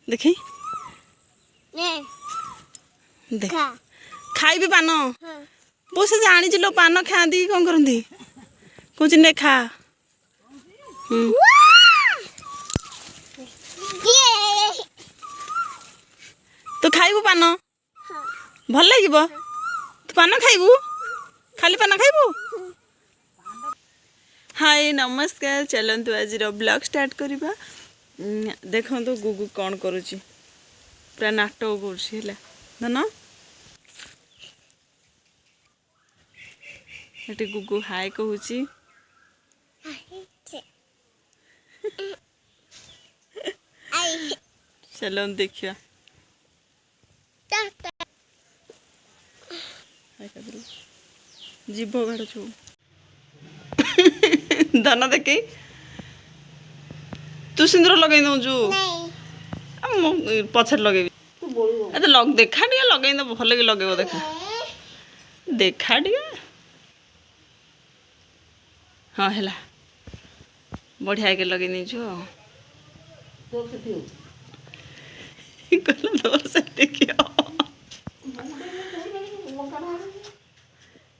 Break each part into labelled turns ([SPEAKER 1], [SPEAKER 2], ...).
[SPEAKER 1] देखी देख खाइबी पान बहुत से जानी लो पान खाती कौन करती कौन ने खा तो खाइबू पान भल लगे तू पान खाइबू खाली पान खाइबू। हाय नमस्कार चलतु आज ब्लॉग स्टार्ट करवा। देखो तो गुगु कौन करुची पूरा नाटक कर धन ये गुगु हाय कहूची चलो देखिया जीभ गाड़ छु धन देखे तू सिंदूर लगे दौचु पछे लगे देखा टे लगे भल कि लगे देखा देखा टे हाँ है बढ़िया के लगे नहीं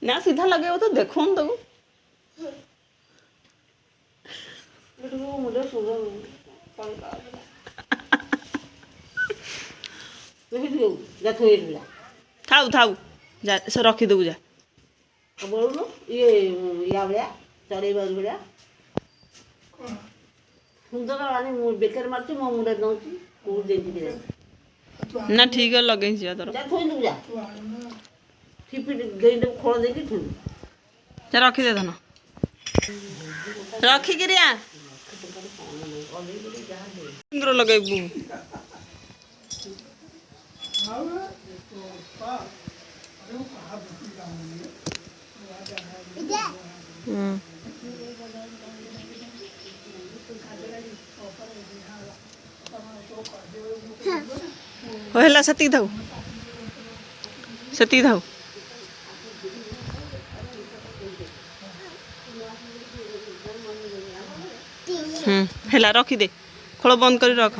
[SPEAKER 1] ना सीधा लगे तो देखो तक थाऊ थाऊ जा से रखी देबू जा
[SPEAKER 2] बोलू ये या भैया चढ़े भैया सुंदर आनी बेकार मारती मो मुंडे दउची को देती
[SPEAKER 1] ना ठीक है लगे जा तोर
[SPEAKER 2] जा थोई दू जा ठिपी देई दे खोल दे की थोई
[SPEAKER 1] जा रखी दे धन रखी गिरिया सुंदर लगेबू है सती थाऊ सती थाऊ है रखी दे खोल बंद कर रख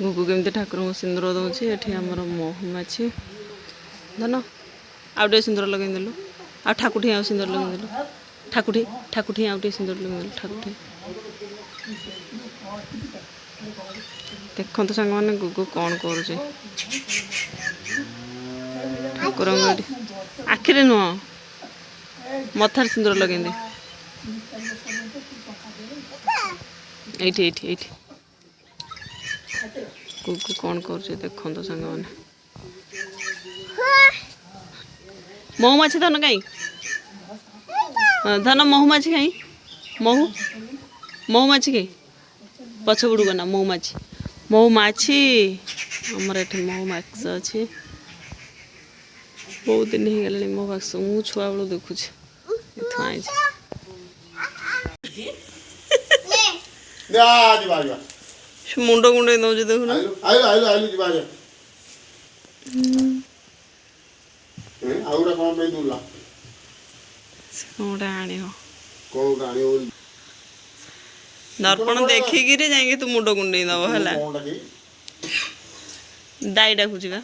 [SPEAKER 1] गुगु केमती ठाकुर को सिंदूर दौची ये आमर महुमाछी धन आउ सिंदूर लगे देलु आ ठाकुठी आ सिंदूर लगे देलु ठाकुठी ठाकुठी आउ सिंदूर लगे देलु ठाकुठी देखो सांग मैंने गुगु कौन कर ठाकुर आखिरी नुह मथार सिंदूर लगे दे ये गुगु कौन कर देखो सांग मैंने महुमाछी धन कहीं धन महुमाछी कहीं महुमाछी कहीं पछ बुड़ू ना महुमाछी महुमाछी आमर ये महुमाछ अच्छे बहुत दिन हो गला महुमाछ मु छुआ बेलू देखुच मुंड गुंडे दौच देखुना दर्पण देखिकी जाइए तू मुंड गुंडे दब है दाई डाकुची बा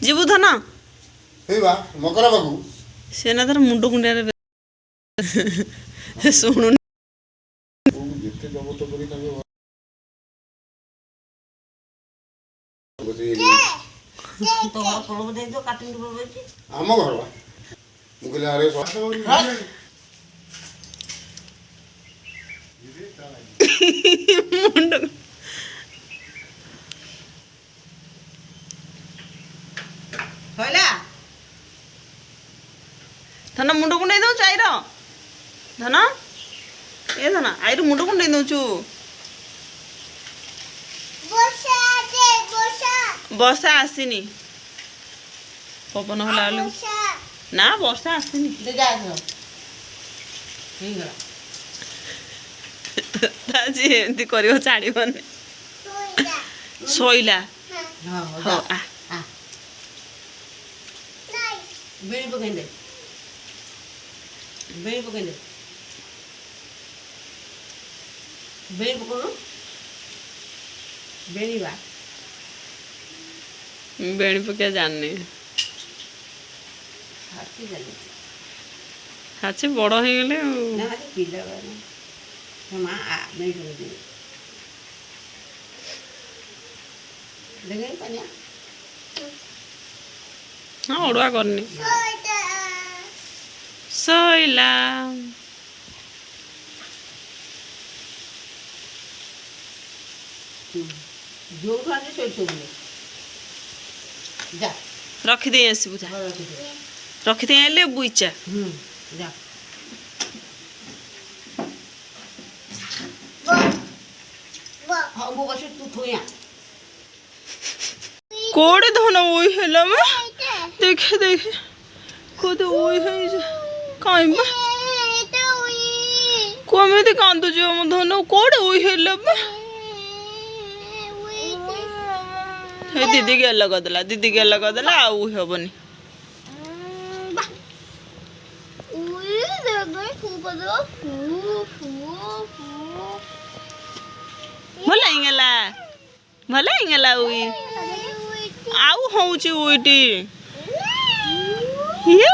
[SPEAKER 1] जीवु धन
[SPEAKER 3] मकरा बाबू
[SPEAKER 1] से ना तर मुंड गुंडे शुणु
[SPEAKER 3] आम घर मुझे अरे
[SPEAKER 1] मुंड धन मुंड कुंडे दौ आईर धन ए धन आईर मुंड कुंडे दौचु वर्षा आसीनी पवन होला ना वर्षा आसीनी जी एमती कर छाड़बनी शोला हाँ
[SPEAKER 2] बेड़ी पकड़ दे बेड़ी पकड़ दे बेड़ी पकड़ो बेड़ी बा
[SPEAKER 1] बेड़ी पे क्या जानने
[SPEAKER 2] हाथी जाने
[SPEAKER 1] हाथी बड़ हो गले
[SPEAKER 2] ना हाथी पीला बा ना हम आ नहीं कर दे देखे पानिया
[SPEAKER 1] हाँ ओडवा करनी सैला
[SPEAKER 2] जो खाने सोच बोले जा
[SPEAKER 1] रखिदे आसबू जा
[SPEAKER 2] घर रख दे
[SPEAKER 1] रखिदे आइले बुइचा
[SPEAKER 2] जा हाँ वो बस तू थोया
[SPEAKER 1] कोड़े धन ओई हेला में देखे देखे खुद ओई है काई में कमेदी कांदु जो म धन कोड़े ओई हेला में हे दीदी के लगा देला आउ हेबनी भला इंगला उई आउ होउची उईटी ये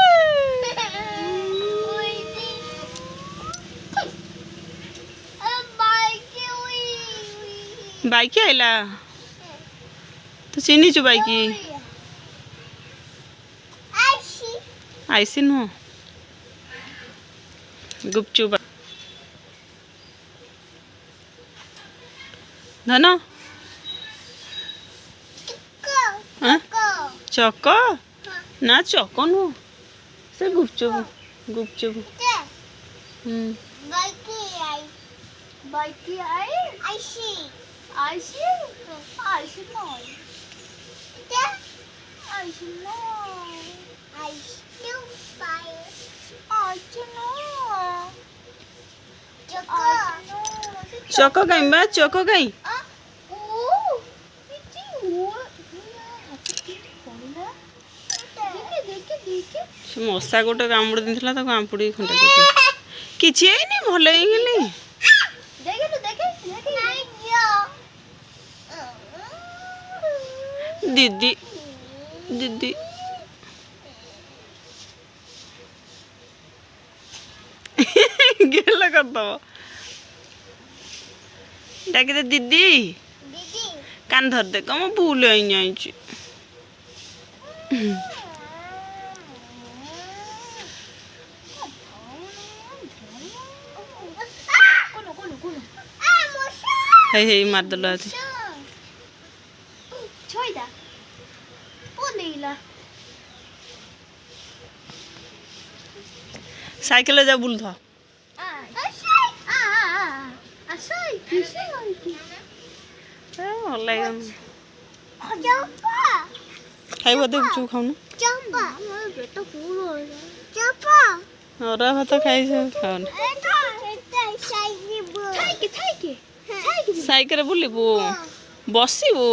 [SPEAKER 1] बाइक आइला तो चिनी चु बाइक आइसी नु गुपचुप धन हाँ? चक ना चक नु से गुपचुप गुपचुप चक कहीं बा चक कहीं मशा गोटे कामुड़ी देला तो कामुड़ी खंडे किछि आइनी भल ହେଇଗଲି दीदी दीदी गेला कर दो डाके दे दीदी कान धर दे कम भूल आई जाइछि हे मार दलो आती साइकिल जा बुल था खाइब दे चू खाऊन और भात खाई खाऊन साइकिल बुलबू बसबू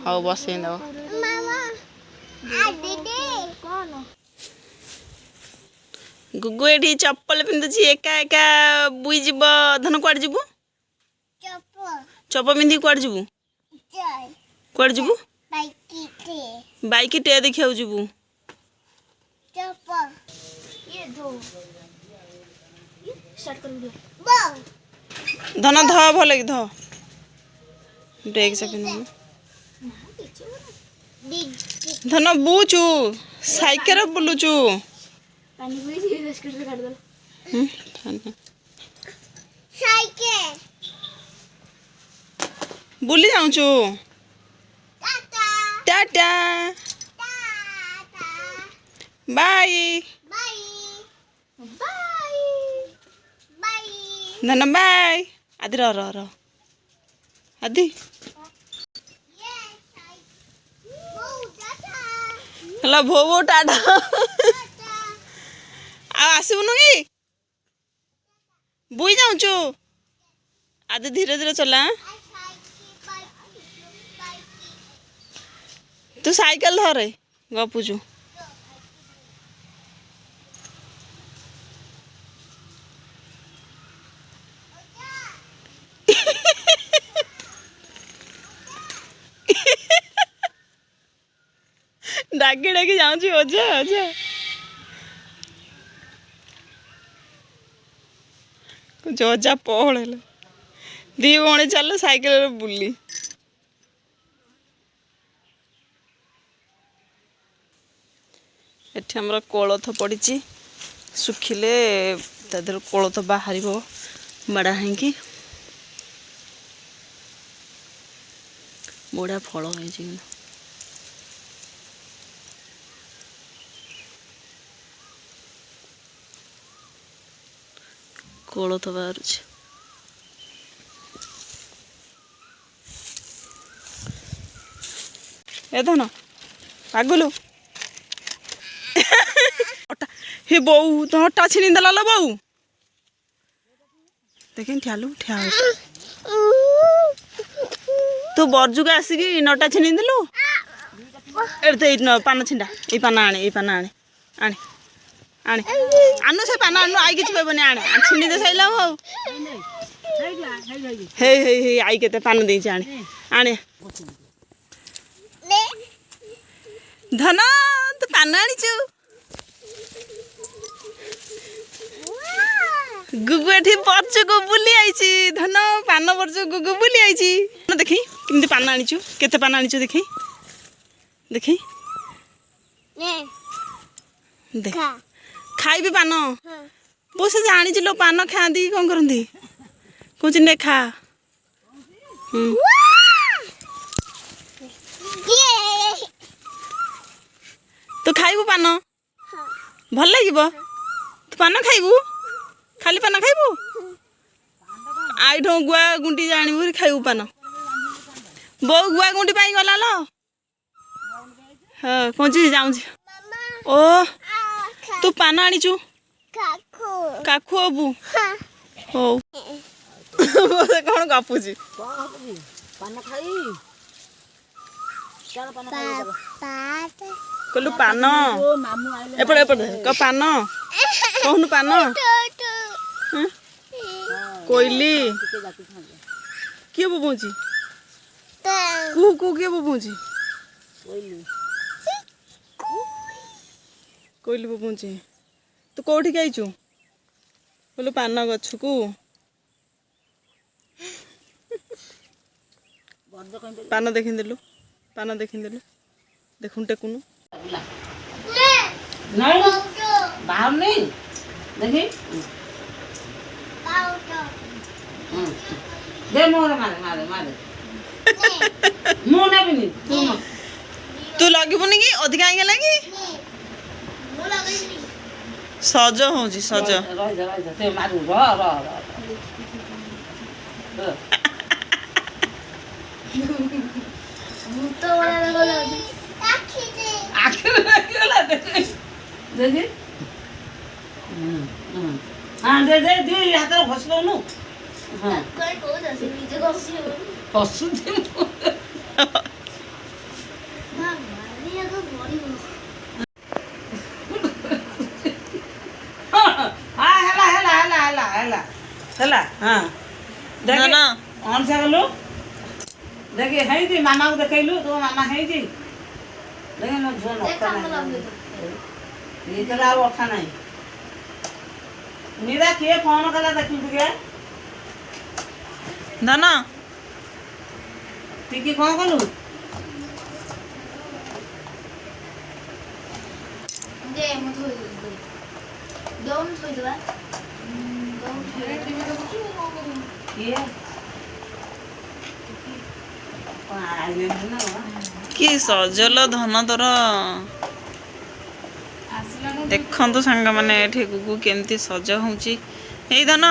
[SPEAKER 1] हाँ बस गुगु एठी चप्पल पिंधुची एका एका बुई जीव धन कुआड़ जीवु चप्पल पिंधि कुआड़ जीवु कुआड़ जीवु बाइक टे देखिया जीवु धन ध भल कि ध ब्रेक से पिन धन बुचु साइकिल बुलुचु बुली जाऊचु टाटा बाय धन बाय आदि र आदि हेलो भो टाटा आसबुन कि बुई जाऊचु आदि धीरे धीरे चला तू साइकिल धरे गपुचु ଡାକି ଡାକି ଯାଉଛି ଅଜା ଅଜା। କହୁଛି ଅଜା ପହଳେଇଲେ। ଦି ଭଉଣୀ ଚାଲ ସାଇକେଲରେ ବୁଲି। ଏଠି ଆମର କୋଳଥ ପଡ଼ିଛି, ଶୁଖିଲେ ତା ଦେହରୁ କୋଳଥ ବାହାରିବ ବାଡ଼ା ହେଇକି। ବଢ଼ିଆ ଫଳ ହେଇଛି କିନ୍ତୁ। କୋଳଥ ବାହାରୁଛି। ଏ ଧନ ପାଗୁଲୁ हे बऊ तो हटा छिनी देला लो बऊ देखें ठियालु ठिया तू बरजुगा आसिकी नटा छिनी देलु एते पान छिंडा ए पान आणे आणे आनु से पान आनु आई किछ कहबनी आणे छिनी दे सैला हो हे हे हे आई केते पान देई आणे आणे धन तू पान आनिचु गुगु एठी बरजुगु बुली आइची धन पान बरजु गुगु बुली आइची देखी किमती पान आनिचु केते पान आनिचु देखी देखी दे खाइबी पान बस जानी लो पान खाती कौन करती कौन ने खा तू खाइबू पान भल लगे तू पान खाइबू खाली पान खाइबू आई गुआ गुंडी जानबू खाइबू पान बो गुआ गुंडी पाई गला लो हाँ कौन जाऊँ ओ तू पान आनीचु काकू हबू हो कौन गपुची कहलु पान एपटे एपटे क पान कहनु पान कोइली किए बोबौची कु कु किए बोबौची कोइली बोबौची तू कोठी आइचु बोलु पान गछ को पान देखिदेलु देखुन टेकुनु
[SPEAKER 2] बाहर नहीं देखी दे मोर मारे मारे मारे मुँह ना भी नहीं
[SPEAKER 1] तू लगबुनि कि अधिक आगे लगी सज होची सज
[SPEAKER 2] रह जा ते मारू रह
[SPEAKER 4] तो वाला लगला
[SPEAKER 2] आखिर लगला देखी हाँ दे दे दे हाथ घसलो नु हाँ
[SPEAKER 4] कोई को दस नीचे घसियो
[SPEAKER 2] पशु दे
[SPEAKER 4] ना मारिया तो बड़ी हो
[SPEAKER 2] हाँ हेला हाँ
[SPEAKER 1] ना ना
[SPEAKER 2] कौन सा गलो देखे है जी मामा को देखैलु तो मामा है जी देखे मो झोन
[SPEAKER 4] देख
[SPEAKER 2] अखा
[SPEAKER 4] काम लग
[SPEAKER 2] नहीं
[SPEAKER 4] गया
[SPEAKER 2] ये तो और अखा नहीं नीरा के फोन कला देखि तुगे
[SPEAKER 1] ना ना
[SPEAKER 2] टिकी कौन कलु
[SPEAKER 4] दे मो थोई दम थोई दवा दम थोई
[SPEAKER 2] ये आइले ना
[SPEAKER 1] कि सजल धन तोर देखु सांग मैंने गुगु केमती सज होची ए धन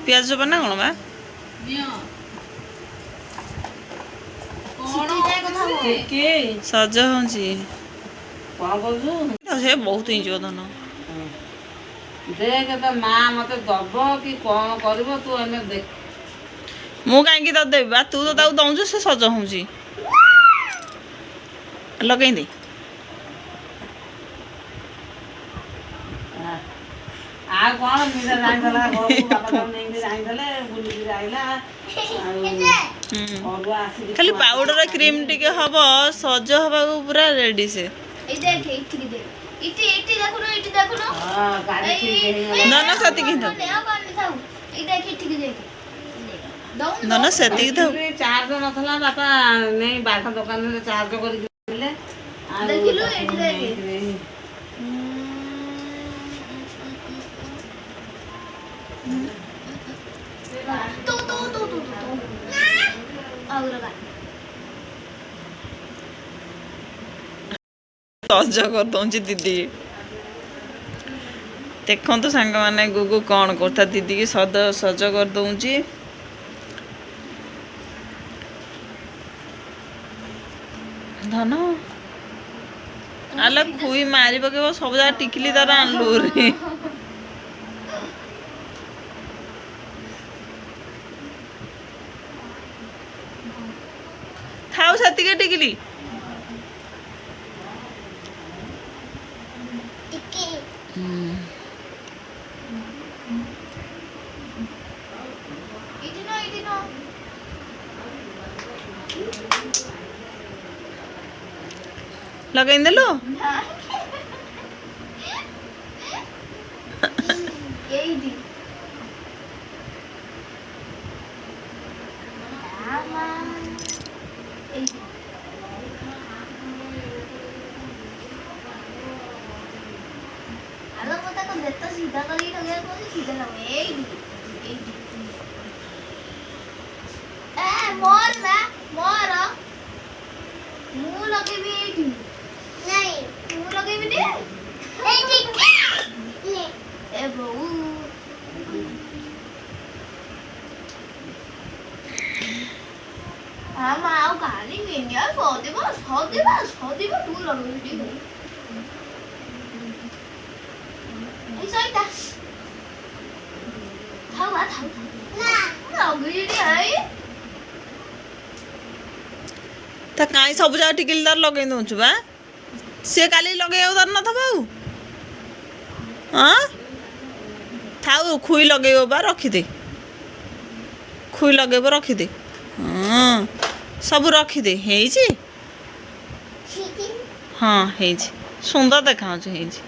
[SPEAKER 1] पियाज बना कौन बा
[SPEAKER 2] के
[SPEAKER 1] सज होची
[SPEAKER 2] कौन करू
[SPEAKER 1] से बहुत इंच धन
[SPEAKER 2] देख तो माँ मत दब कि कौन कर तू एने देख
[SPEAKER 1] मु कहीं तो देवी बा तू तो ताऊ दौचु से सज होची लगई दे
[SPEAKER 2] आ कौन मीरा जाई दला घर को बापा नहीं जाई दले बुली आइला ଅରୁଆ ଆସିକି
[SPEAKER 1] ଖାଲି ପାଉଡର କ୍ରିମ ଟିକେ ହବ ସଜ ହବାକୁ ପୁରା ରେଡି ସେ।
[SPEAKER 4] এই দেখ এইটিকে দেখ ইটি ইটি দেখুন ইটি দেখুন
[SPEAKER 2] ହଁ ଗାଡ଼ି ଠିକ୍ ହେଇଗଲା।
[SPEAKER 1] ନା ନା ସେତିକି ଥାଉ।
[SPEAKER 4] এই দেখ ইটিকে দেখ ଦଉନ
[SPEAKER 1] ନା ନା ସେତିକି ଥାଉ।
[SPEAKER 2] ଚାର୍ଜ ନଥିଲା ବାପା ନେଇ ବାଟ ଦୋକାନରେ ଚାର୍ଜ କରିକି ଦେଲେ। ଆଉ
[SPEAKER 4] ଦେଖିଲୁ,
[SPEAKER 2] ତାକୁ
[SPEAKER 4] ଏଠି ଦେଖେ।
[SPEAKER 2] ନେଇକିରି
[SPEAKER 4] ତୁ ତୁ ତୁ ତୁ ତୁ ଆଉ ରବା
[SPEAKER 1] ସଜ କରିଦଉଛି ଦିଦି। ଦେଖନ୍ତୁ ସାଙ୍ଗମାନେ ଗୁଗୁ କ'ଣ କରୁଥା ଦିଦିକି ସଜ କରିଦଉଛି। ଧନ ଆଲୋ ଖୁଇ ମାରି ପକେଇବ ସବୁ ଯାକ ଟିକିଲି ତାର ଆଣିଲୁରେ। ଥାଉ ସେତିକି ଟିକିଲି।
[SPEAKER 4] ଟିକେ ଇଟି ନ
[SPEAKER 1] ଲଗେଇଦେଲୁ
[SPEAKER 4] এইটি আমা এইটি আলো কথা কোন দেখতে সিধা করি লগে কোন সিধা লগে এইটি এইটি এ মোর না মোর মু লগেবি এইটি নাই মু লগেবি দে এইটি নে এ বউ আমা ଆଉ ଗାଳି ନିନି ଆଉ ସଦିବ ତୁ ଲଗେଇବି ଟିକେ এই সইতা থাও না ଲଗେଇବି ଆଇ
[SPEAKER 1] ତା କାଇଁ ସବୁ ଯାକ ଟିକିଲି ତାର ଲଗେଇ ଦଉଛୁ ବା ସିଏ କାଲି ଲଗେଇବାକୁ ତାର ନଥିବ ଆଉ ହଁ ଥାଉ ଖୁଇ ଲଗେଇବ ବା ରଖିଦେ ଖୁଇ ଲଗେଇବ ରଖିଦେ ହଁ ସବୁ ରଖିଦେ ହେଇଛି ହଁ ହେଇଛି ସୁନ୍ଦର ଦେଖାଯାଉଛି ହେଇଛି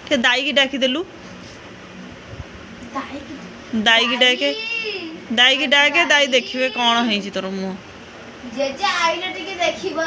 [SPEAKER 1] ଟିକେ ଦାଇକି ଡାକିଦେଲୁ ଦାଇକି ଡାକେ ଦାଇ ଦେଖିବେ କ'ଣ ହେଇଛି ତୋର ମୁହଁ
[SPEAKER 4] ଜେଜେ ଆଇଲେ ଟିକେ ଦେଖିବ